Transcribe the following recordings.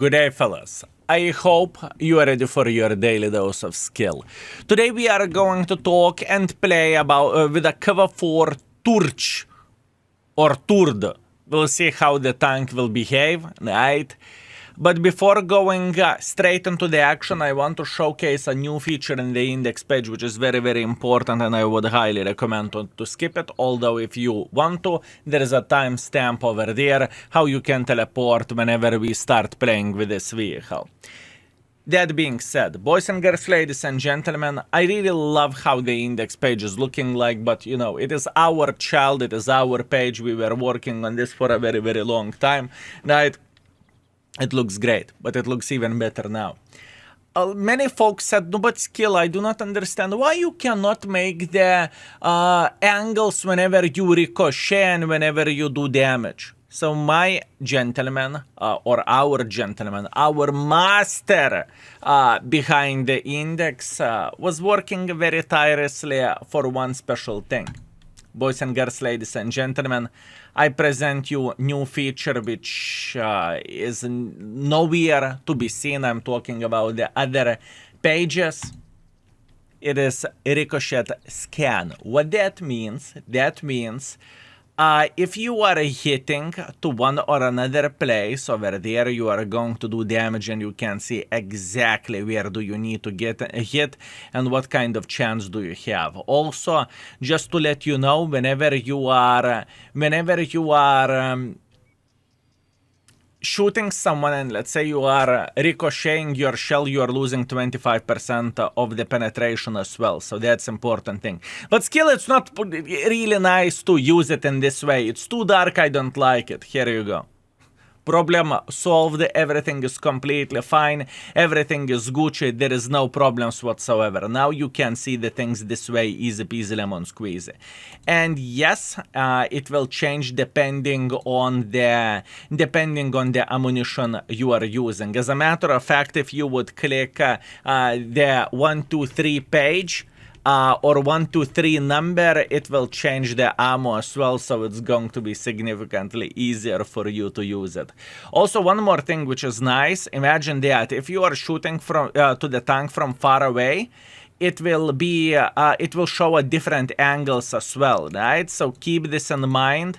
Good day, fellas. I hope you are ready for your daily dose of skill. Today we are going to talk and play about with a KV-4 Turch or Turd. We'll see how the tank will behave, right? But before going straight into the action, I want to showcase a new feature in the index page, which is very, very important, and I would highly recommend to skip it. Although if you want to, there is a timestamp over there, how you can teleport whenever we start playing with this vehicle. That being said, boys and girls, ladies and gentlemen, I really love how the index page is looking like, but you know, it is our child, it is our page, we were working on this for a very, very long time, right? It looks great, but it looks even better now. Many folks said, no, but Skill, I do not understand why you cannot make the angles whenever you ricochet and whenever you do damage. So my gentleman, or our gentleman, our master behind the index was working very tirelessly for one special thing. Boys and girls, ladies and gentlemen, I present you new feature which is nowhere to be seen. I'm talking about the other pages. It is ricochet scan. What that means if you are hitting to one or another place over there, you are going to do damage and you can see exactly where do you need to get hit and what kind of chance do you have. Also, just to let you know, whenever you are shooting someone and let's say you are ricocheting your shell, you are losing 25% of the penetration as well. So that's important thing. But still, it's not really nice to use it in this way. It's too dark, I don't like it. Here you go. Problem solved, everything is completely fine, everything is Gucci, there is no problems whatsoever. Now you can see the things this way, easy peasy lemon squeezy. And yes, it will change depending on the ammunition you are using. As a matter of fact, if you would click the 1, 2, 3 page, or 1, 2, 3 number, it will change the ammo as well, so it's going to be significantly easier for you to use it. Also, one more thing which is nice, imagine that if you are shooting from to the tank from far away, it will be it will show at different angles as well, right? So keep this in mind.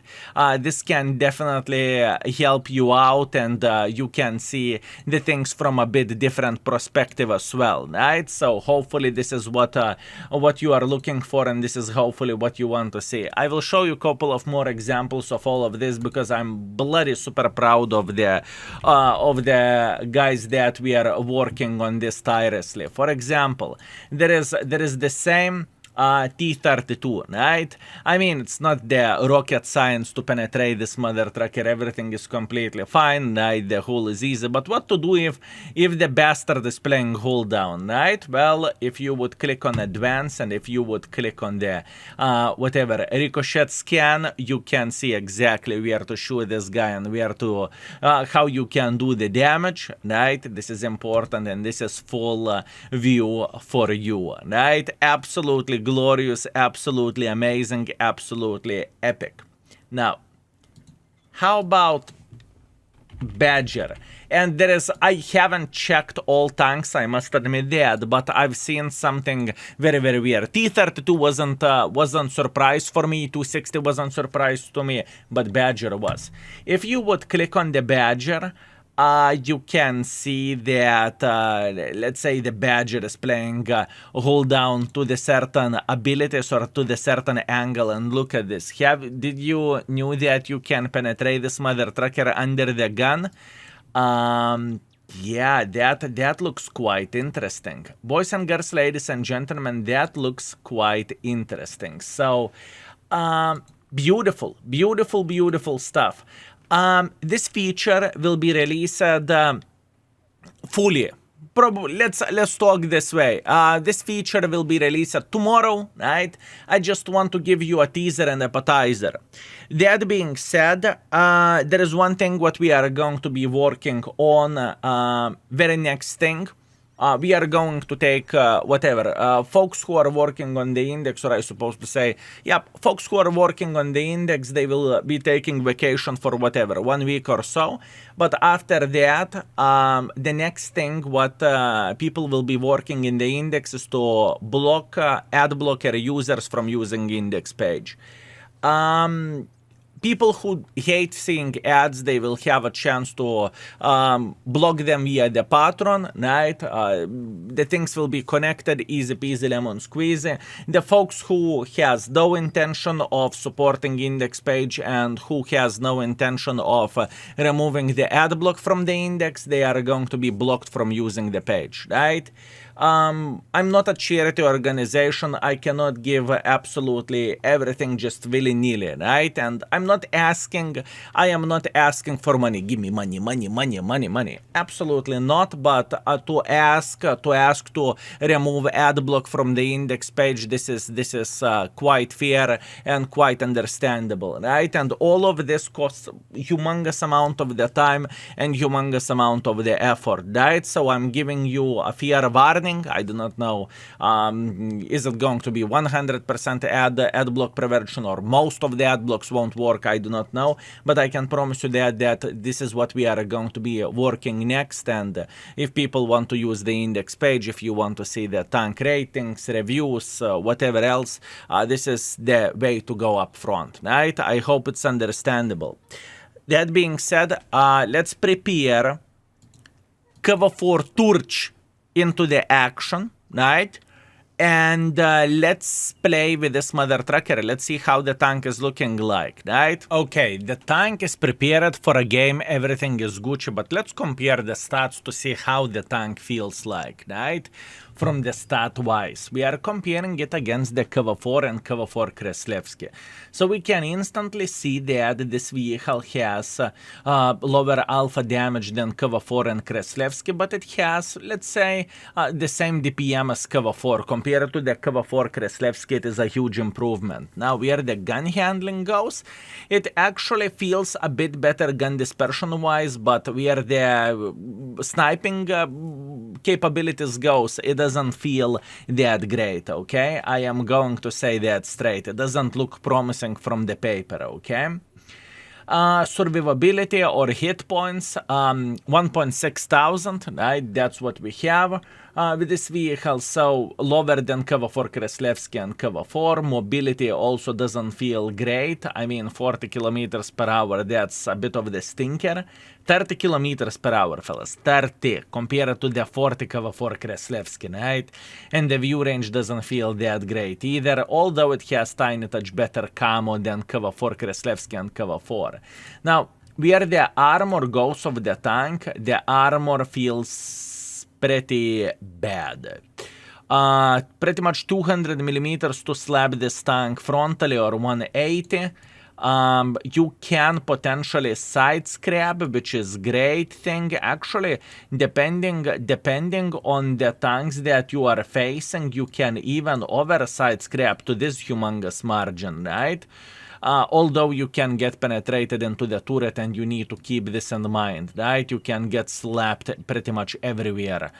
This can definitely help you out, and you can see the things from a bit different perspective as well, right? So hopefully this is what you are looking for, and this is hopefully what you want to see. I will show you a couple of more examples of all of this because I'm bloody super proud of the guys that we are working on this tirelessly. For example, there is the same T-32, right? I mean, it's not the rocket science to penetrate this mother trucker. Everything is completely fine, right? The hull is easy. But what to do if the bastard is playing hull down, right? Well, if you would click on advance and if you would click on the whatever ricochet scan, you can see exactly where to shoot this guy and where to how you can do the damage, right? This is important, and this is full view for you, right? Absolutely glorious, absolutely amazing, absolutely epic. Now, how about Badger? And there is, I haven't checked all tanks, I must admit that, but I've seen something very, very weird. T-32 wasn't surprise for me, 260 wasn't surprise to me, but Badger was. If you would click on the Badger, you can see that, let's say the Badger is playing hold down to the certain abilities or to the certain angle, and look at this. Did you knew that you can penetrate this mother trucker under the gun? Yeah, that looks quite interesting. Boys and girls, ladies and gentlemen, that looks quite interesting. So, beautiful, beautiful, beautiful stuff. This feature will be released fully. Probably, let's talk this way. This feature will be released tomorrow, right? I just want to give you a teaser and appetizer. That being said, there is one thing what we are going to be working on. Very next thing. we are going to take whatever folks who are working on the index, or I supposed to say, yeah, folks who are working on the index, they will be taking vacation for whatever 1 week or so. But after that, the next thing what people will be working in the index is to block ad blocker users from using index page. People who hate seeing ads, they will have a chance to block them via the patron, right? The things will be connected, easy peasy lemon squeezy. The folks who has no intention of supporting index page and who has no intention of removing the ad block from the index, they are going to be blocked from using the page, right? I'm not a charity organization. I cannot give absolutely everything just willy-nilly, right? And I am not asking for money. Give me money. Absolutely not. But to ask to remove ad block from the index page, this is quite fair and quite understandable, right? And all of this costs humongous amount of the time and humongous amount of the effort, right? So I'm giving you a fair warning. I do not know, is it going to be 100% ad block prevention, or most of the ad blocks won't work? I do not know, but I can promise you that this is what we are going to be working next. And if people want to use the index page, if you want to see the tank ratings, reviews, whatever else, this is the way to go up front, right? I hope it's understandable. That being said, let's prepare KV-4 Turch into the action, right? And let's play with this mother trucker. Let's see how the tank is looking like, right? Okay, the tank is prepared for a game. Everything is Gucci, but let's compare the stats to see how the tank feels like, right? From the stat-wise, we are comparing it against the KV-4 and KV-4 Kreslevsky. So we can instantly see that this vehicle has lower alpha damage than KV-4 and Kreslevsky, but it has, let's say, the same DPM as KV-4. Compared to the KV-4 Kreslevsky, it is a huge improvement. Now, where the gun handling goes, it actually feels a bit better gun dispersion-wise, but where the sniping capabilities goes, it doesn't feel that great, okay? I am going to say that straight. It doesn't look promising from the paper, okay? Survivability or hit points, 1.6 thousand, right? That's what we have with this vehicle, so lower than KV-4 Kreslevsky and KV-4. Mobility also doesn't feel great. I mean, 40 kilometers per hour, that's a bit of the stinker. 30 kilometers per hour, fellas, 30, compared to the 40 KV-4 Kreslevsky, right? And the view range doesn't feel that great either, although it has tiny touch better camo than KV-4 Kreslevsky and KV-4. Now, where the armor goes of the tank, the armor feels pretty bad. Pretty much 200 millimeters to slap this tank frontally, or 180. You can potentially side scrap, which is great thing. Actually, depending on the tanks that you are facing, you can even over side scrap to this humongous margin, right? Although you can get penetrated into the turret, and you need to keep this in mind, right? You can get slapped pretty much everywhere,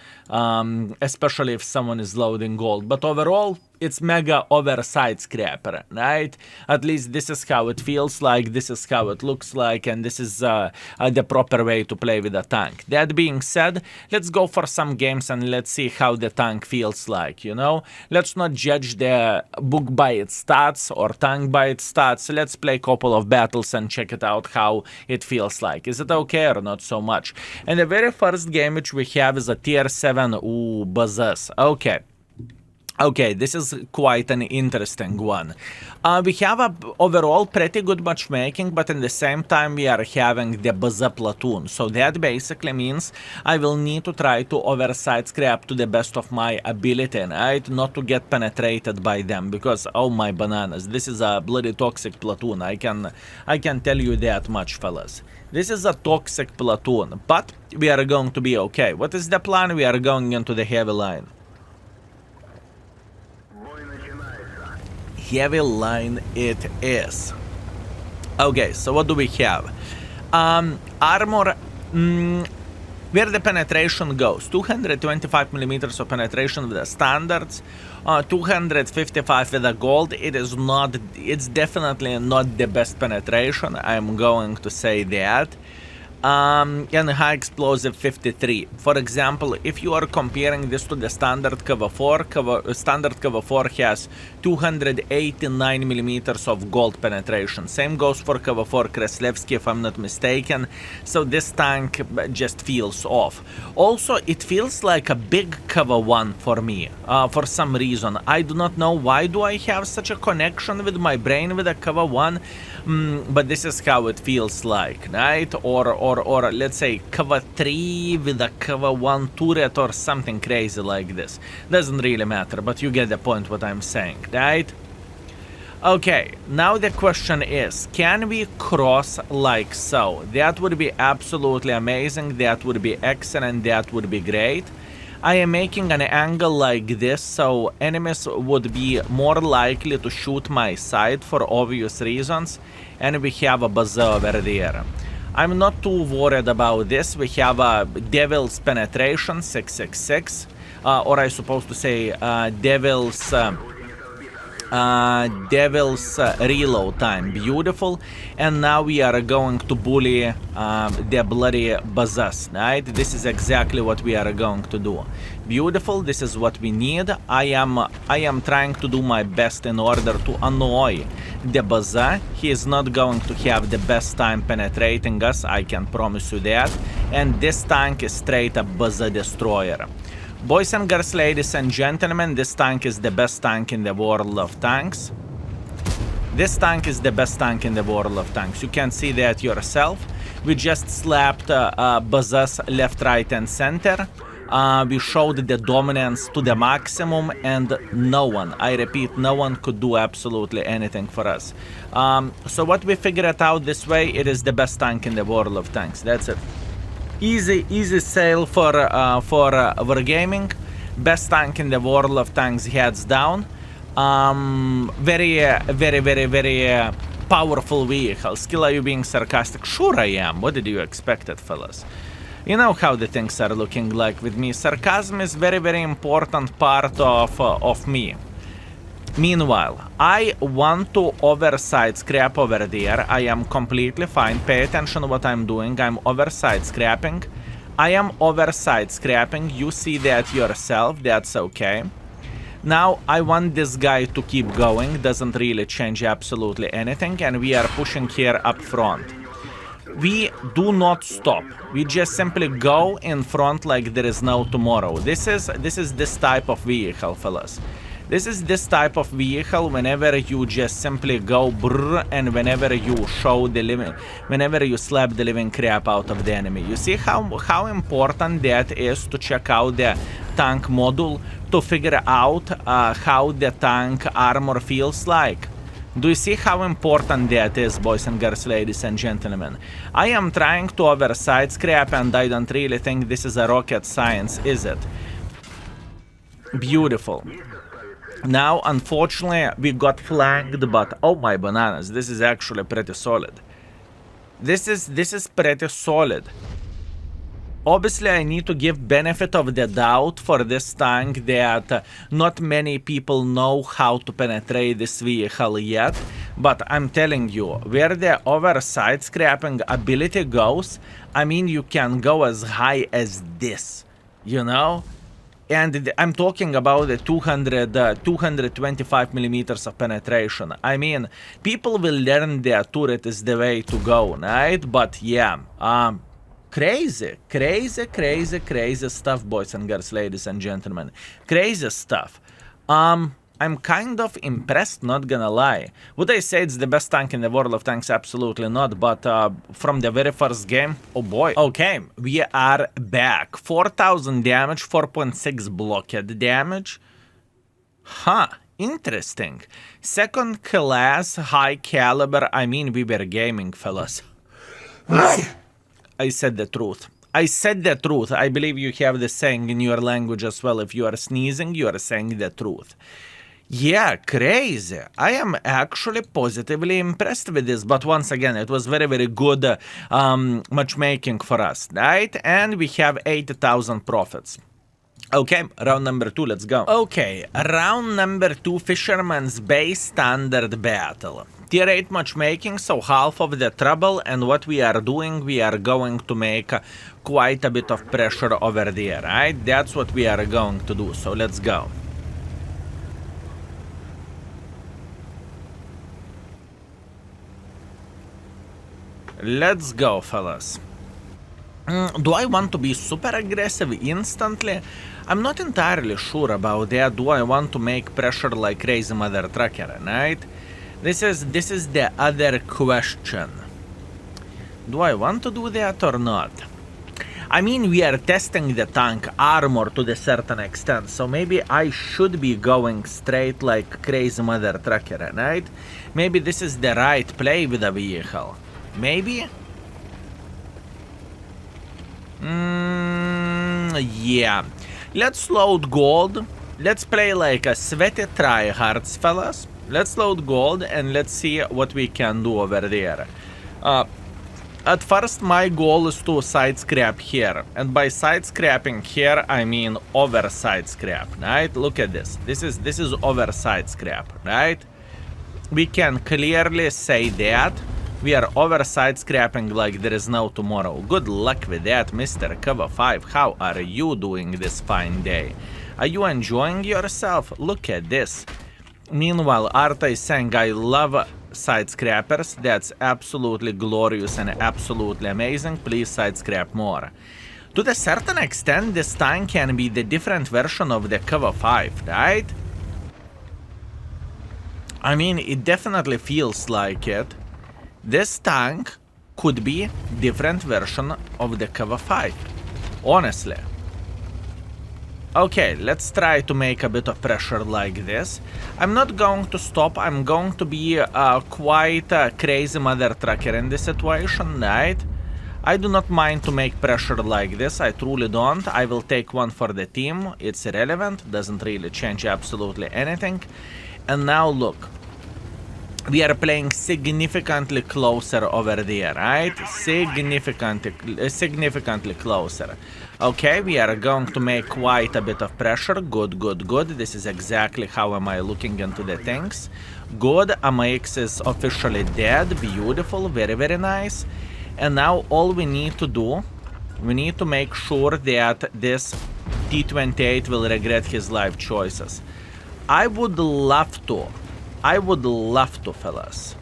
especially if someone is loading gold. But overall, it's mega overside scrapper, right? At least this is how it feels like, this is how it looks like, and this is the proper way to play with a tank. That being said, let's go for some games and let's see how the tank feels like, you know? Let's not judge the book by its stats or tank by its stats. Let's play a couple of battles and check it out how it feels like. Is it okay or not so much? And the very first game which we have is a tier 7, Bazas. Okay, this is quite an interesting one. We have a overall pretty good matchmaking, but in the same time we are having the Baza platoon. So that basically means I will need to try to overside scrap to the best of my ability, right? Not to get penetrated by them, because oh my bananas, this is a bloody toxic platoon. I can tell you that much, fellas. This is a toxic platoon, but we are going to be okay. What is the plan? We are going into the heavy line. Heavy line it is. Okay, so what do we have? Armor, Where the penetration goes, 225 millimeters of penetration with the standards, 255 with the gold. It's definitely not the best penetration, I'm going to say that. And high explosive 53. For example, if you are comparing this to the standard KV-4, standard KV-4 has 289 millimeters of gold penetration. Same goes for KV-4 Kreslevsky, if I'm not mistaken. So this tank just feels off. Also, it feels like a big KV-1 for me, for some reason. I do not know why do I have such a connection with my brain with a KV-1, but this is how it feels like, right? Or let's say KV-3 with a KV-1 turret or something crazy like this. Doesn't really matter, but you get the point what I'm saying, right? Okay, now the question is, can we cross like so? That would be absolutely amazing, that would be excellent, that would be great. I am making an angle like this, so enemies would be more likely to shoot my side for obvious reasons, and we have a bazaar over there. I'm not too worried about this. We have a Devil's Penetration, 666, or I suppose to say Devil's reload time, beautiful. And now we are going to bully the bloody bazaars, right? This is exactly what we are going to do. Beautiful, this is what we need. I am trying to do my best in order to annoy the bazaar. He is not going to have the best time penetrating us, I can promise you that. And this tank is straight up bazaar destroyer. Boys and girls, ladies and gentlemen, this tank is the best tank in the world of tanks. This tank is the best tank in the world of tanks. You can see that yourself. We just slapped bazaars left, right, and center. We showed the dominance to the maximum, and no one, I repeat, no one could do absolutely anything for us. So what we figured out this way, it is the best tank in the world of tanks. That's it. Easy sale for Wargaming. Best tank in the world of tanks, hands down. Very powerful vehicle. Skill, are you being sarcastic? Sure I am. What did you expect, fellas? You know how the things are looking like with me. Sarcasm is very important part of me. Meanwhile, I want to overside scrap over there. I am completely fine. Pay attention to what I'm doing. I'm overside scrapping. I am overside scrapping. You see that yourself. That's okay. Now, I want this guy to keep going. Doesn't really change absolutely anything. And we are pushing here up front. We do not stop. We just simply go in front like there is no tomorrow. This is this type of vehicle, fellas. This is this type of vehicle whenever you just simply go brrr, and whenever you show the living, whenever you slap the living crap out of the enemy. You see how important that is to check out the tank module to figure out how the tank armor feels like. Do you see how important that is, boys and girls, ladies and gentlemen? I am trying to overside scrap, and I don't really think this is a rocket science, is it? Beautiful. Now, unfortunately, we got flanked, but oh my bananas, this is actually pretty solid. This is pretty solid. Obviously, I need to give benefit of the doubt for this tank that not many people know how to penetrate this vehicle yet. But I'm telling you, where the overside scrapping ability goes, I mean, you can go as high as this, you know? And I'm talking about the 225 millimeters of penetration. I mean, people will learn that turret is the way to go, right? But yeah, crazy stuff, boys and girls, ladies and gentlemen. Crazy stuff. I'm kind of impressed, not gonna lie. Would I say it's the best tank in the world of tanks? Absolutely not, but from the very first game, oh boy. Okay, we are back. 4,000 damage, 4.6 blockade damage. Huh, interesting. Second class, high caliber. I mean, we were gaming, fellas. I said the truth. I said the truth. I believe you have the saying in your language as well. If you are sneezing, you are saying the truth. Yeah, crazy. I am actually positively impressed with this, but once again, it was very, very good matchmaking for us, right? And we have 80,000 profits. Okay, round number 2, let's go. Okay, round number 2, Fisherman's Base Standard Battle. Tier 8 matchmaking, so half of the trouble, and what we are doing, we are going to make quite a bit of pressure over there, right? That's what we are going to do, so let's go. Let's go, fellas. Do I want to be super aggressive instantly? I'm not entirely sure about that. Do I want to make pressure like crazy mother trucker, right? This is the other question. Do I want to do that or not? I mean, we are testing the tank armor to a certain extent, so maybe I should be going straight like crazy mother trucker, right? Maybe this is the right play with the vehicle. Maybe? Yeah. Let's load gold. Let's play like a sweaty tryhards, fellas. Let's load gold and let's see what we can do over there. At first, my goal is to side scrap here. And by side scrapping here, I mean over side scrap, right? Look at this. This is over side scrap, right? We can clearly say that. We are over side scrapping like there is no tomorrow. Good luck with that, Mr. KV-4. How are you doing this fine day? Are you enjoying yourself? Look at this. Meanwhile, Arta is saying, I love side scrappers. That's absolutely glorious and absolutely amazing. Please side scrap more. To a certain extent, this tank can be the different version of the KV-4, right? I mean, it definitely feels like it. This tank could be different version of the KV-4, honestly. Okay, let's try to make a bit of pressure like this. I'm not going to stop, I'm going to be quite a crazy mother trucker in this situation, right? I do not mind to make pressure like this, I truly don't. I will take one for the team, it's irrelevant, doesn't really change absolutely anything. And now look. We are playing significantly closer over there, right? Significantly closer. Okay, we are going to make quite a bit of pressure. Good, good, good. This is exactly how am I looking into the things. Good, AMX is officially dead. Beautiful, very, very nice. And now all we need to do, we need to make sure that this T-28 will regret his life choices. I would love to, fellas.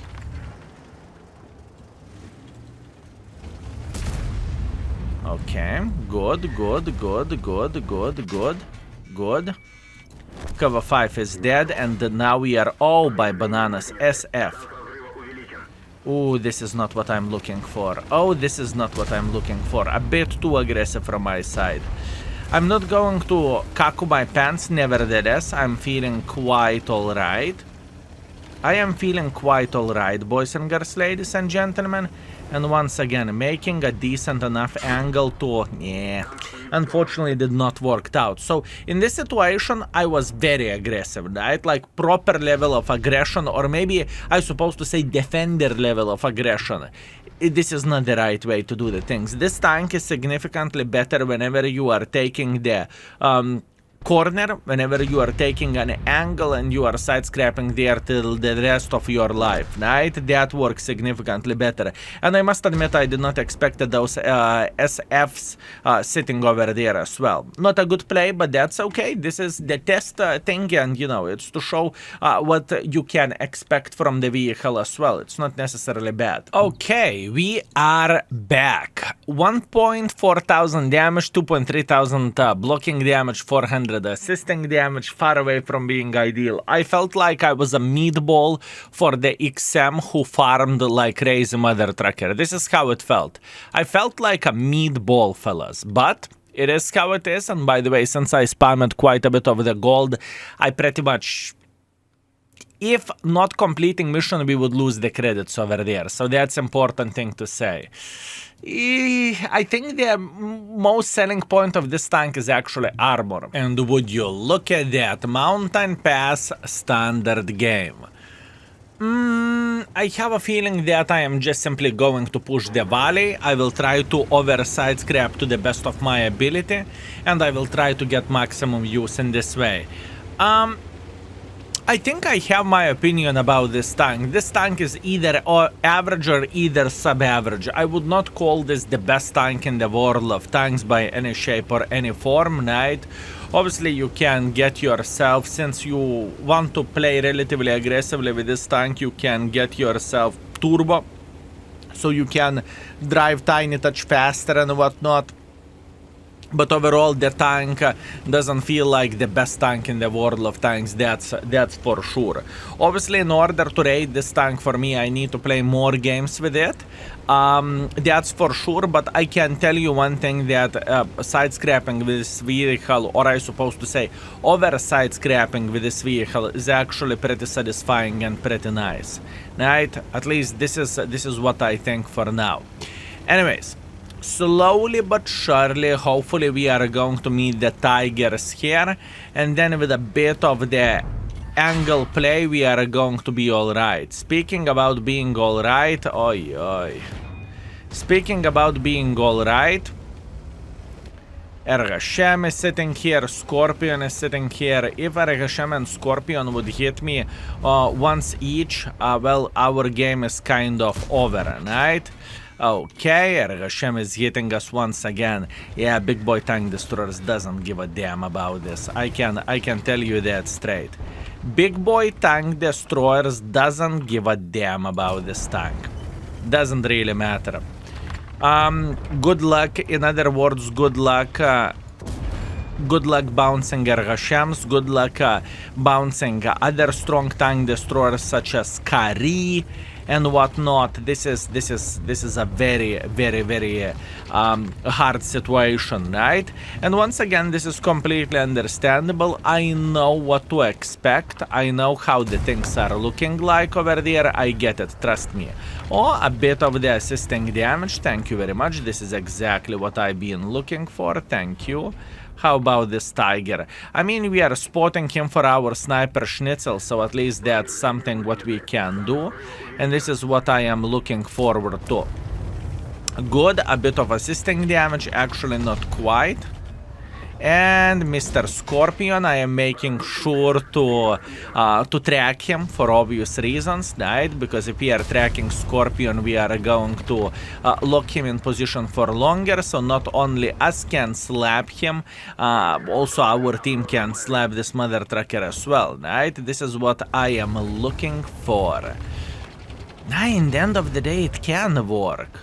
Okay, good, good, good, good, good, good, good. KV-4 is dead, and now we are all by bananas. SF. Ooh, this is not what I'm looking for. Oh, this is not what I'm looking for. A bit too aggressive from my side. I'm not going to kaku my pants, nevertheless, I'm feeling quite alright. I am feeling quite alright, boys and girls, ladies and gentlemen. And once again, making a decent enough angle to... yeah, unfortunately did not work out. So, in this situation, I was very aggressive, right? Like, proper level of aggression, or maybe I'm supposed to say defender level of aggression. This is not the right way to do the things. This tank is significantly better whenever you are taking the... corner, whenever you are taking an angle and you are side scrapping there till the rest of your life, right? That works significantly better. And I must admit, I did not expect those SFs sitting over there as well. Not a good play, but that's okay. This is the test thing, and you know, it's to show what you can expect from the vehicle as well. It's not necessarily bad. Okay, we are back. 1.4 thousand damage, 2.3 thousand blocking damage, 400 assisting damage, far away from being ideal. I felt like I was a meatball for the XM who farmed like crazy mother trucker. This is how it felt. I felt like a meatball, fellas, but it is how it is. And by the way, since I spammed quite a bit of the gold, I pretty much if not completing mission, we would lose the credits over there. So that's important thing to say. I think the most selling point of this tank is actually armor. And would you look at that, Mountain Pass standard game. I have a feeling that I am just simply going to push the valley. I will try to overside scrap to the best of my ability, and I will try to get maximum use in this way. I think I have my opinion about this tank. This tank is either average or either sub-average. I would not call this the best tank in the world of tanks by any shape or any form, right? Obviously, you can get yourself, since you want to play relatively aggressively with this tank, you can get yourself turbo, so you can drive tiny touch faster and whatnot. But overall, the tank doesn't feel like the best tank in the world of tanks, that's for sure. Obviously, in order to rate this tank for me, I need to play more games with it. That's for sure, but I can tell you one thing, that side-scrapping with this vehicle, or I supposed to say, over-side-scrapping with this vehicle is actually pretty satisfying and pretty nice. Right? At least this is what I think for now. Anyways. Slowly but surely, hopefully we are going to meet the tigers here, and then with a bit of the angle play we are going to be alright. Speaking about being alright, speaking about being alright, Ergashem is sitting here, Scorpion is sitting here. If Ergashem and Scorpion would hit me once each, well, our game is kind of over, right? Okay, Ergashem is hitting us once again. Yeah, Big Boy Tank Destroyers doesn't give a damn about this. I can tell you that straight. Big Boy Tank Destroyers doesn't give a damn about this tank. Doesn't really matter. Good luck, in other words, good luck. Good luck bouncing Ergashems, good luck bouncing other strong tank destroyers such as Kari and whatnot. This is a very hard situation, right? And once again, this is completely understandable. I know what to expect. I know how the things are looking like over there. I get it, trust me. Oh, a bit of the assisting damage. Thank you very much. This is exactly what I've been looking for. Thank you. How about this tiger? I mean, we are spotting him for our sniper schnitzel, so at least that's something what we can do. And this is what I am looking forward to. Good, a bit of assisting damage, actually not quite. And Mr. Scorpion, I am making sure to track him for obvious reasons, right? Because if we are tracking Scorpion, we are going to lock him in position for longer. So not only us can slap him, also our team can slap this mother trucker as well, right? This is what I am looking for. In the end of the day, it can work.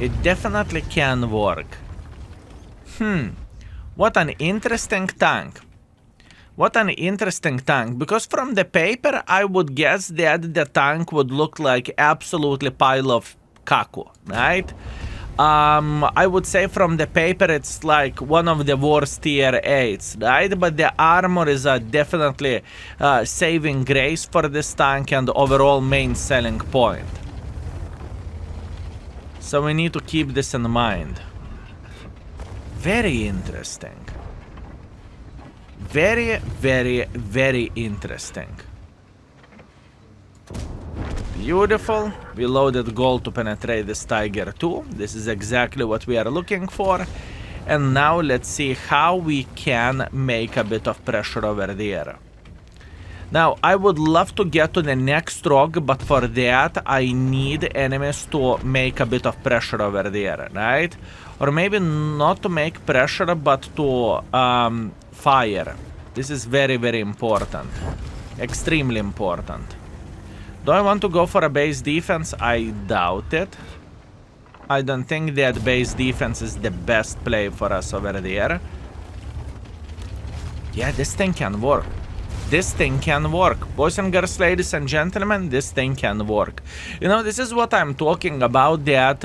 It definitely can work. What an interesting tank. What an interesting tank. Because from the paper, I would guess that the tank would look like absolutely pile of kaku, right? I would say from the paper, it's like one of the worst tier 8s, right? But the armor is definitely saving grace for this tank and overall main selling point. So we need to keep this in mind. Very interesting. Very interesting. Beautiful. We loaded gold to penetrate this tiger too. This is exactly what we are looking for. And now let's see how we can make a bit of pressure over there. Now, I would love to get to the next rock, but for that, I need enemies to make a bit of pressure over there, right? Or maybe not to make pressure, but to fire. This is very important. Extremely important. Do I want to go for a base defense? I doubt it. I don't think that base defense is the best play for us over there. Yeah, this thing can work. this thing can work. Boys and girls, ladies and gentlemen, this thing can work. You know, this is what I'm talking about, that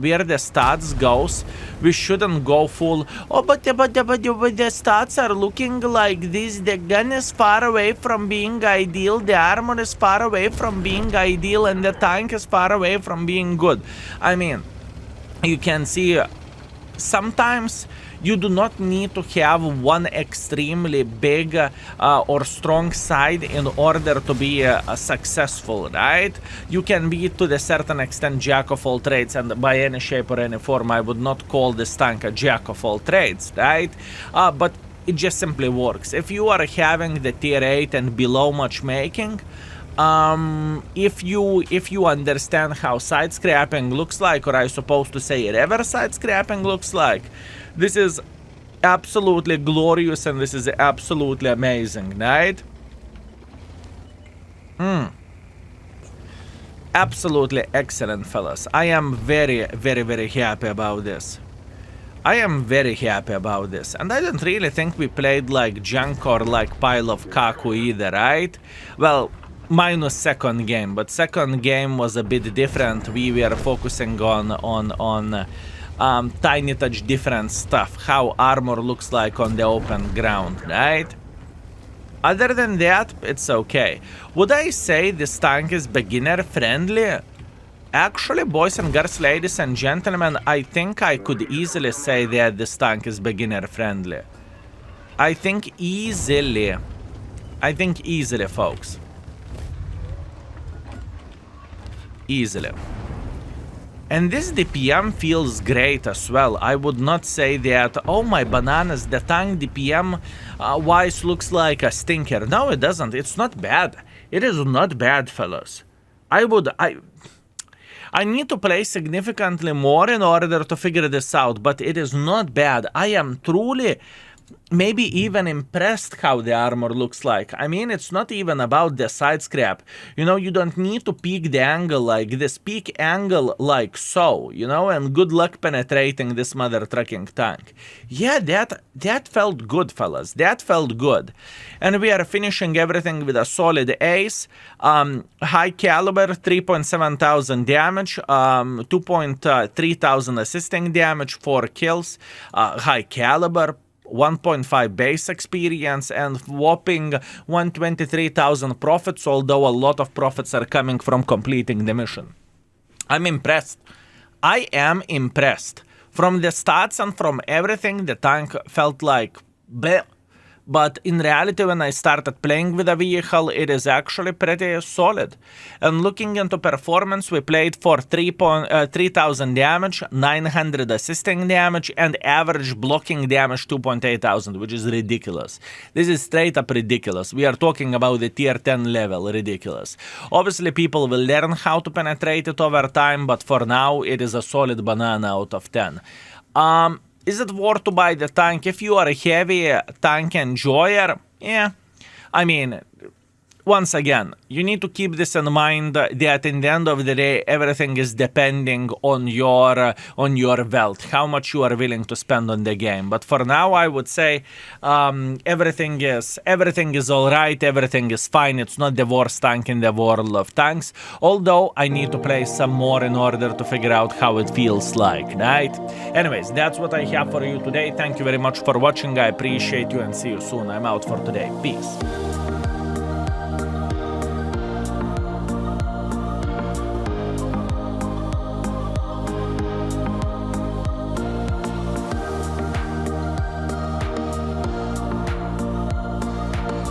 where the stats goes, we shouldn't go full, oh, but the stats are looking like this, the gun is far away from being ideal, the armor is far away from being ideal, and the tank is far away from being good. I mean, you can see sometimes you do not need to have one extremely big or strong side in order to be successful, right? You can be, to a certain extent, jack of all trades, and by any shape or any form, I would not call this tank a jack of all trades, right? But it just simply works. If you are having the tier 8 and below matchmaking, if you understand how side scrapping looks like, or I supposed to say reverse side scrapping looks like, this is absolutely glorious and this is absolutely amazing, right? Absolutely excellent, fellas. I am very, very, very happy about this. I am very happy about this, and I don't really think we played like junk or like pile of kaku either, right? Well, minus second game, but second game was a bit different. We were focusing on tiny touch different stuff, how armor looks like on the open ground, right? Other than that, it's okay. Would I say this tank is beginner friendly? Actually, boys and girls, ladies and gentlemen, I think I could easily say that this tank is beginner friendly. I think easily. Folks. Easily. And this DPM feels great as well. I would not say that, oh my bananas, the tank DPM wise looks like a stinker. No, it doesn't. It's not bad. It is not bad, fellas. I need to play significantly more in order to figure this out, but it is not bad. I am truly, maybe even impressed how the armor looks like. I mean, it's not even about the side scrap. You know, you don't need to peek the angle like this. Peek angle like so, you know, and good luck penetrating this mother trucking tank. Yeah, that felt good, fellas. That felt good. And we are finishing everything with a solid ace. High caliber, 3.7 thousand damage, 2.3 thousand assisting damage, 4 kills. High caliber, 1.5 base experience, and whopping 123,000 profits, although a lot of profits are coming from completing the mission. I'm impressed. I am impressed. From the stats and from everything, the tank felt like bleh. But in reality, when I started playing with the vehicle, it is actually pretty solid. And looking into performance, we played for 3,000 damage, 900 assisting damage, and average blocking damage 2.8 thousand, which is ridiculous. This is straight up ridiculous. We are talking about the tier 10 level, ridiculous. Obviously, people will learn how to penetrate it over time, but for now, it is a solid banana out of 10. Is it worth to buy the tank? If you are a heavy tank enjoyer, yeah. I mean, once again, you need to keep this in mind that in the end of the day, everything is depending on your wealth, how much you are willing to spend on the game. But for now, I would say everything is all right, everything is fine. It's not the worst tank in the world of tanks, although I need to play some more in order to figure out how it feels like, right? Anyways, that's what I have for you today. Thank you very much for watching. I appreciate you and see you soon. I'm out for today. Peace.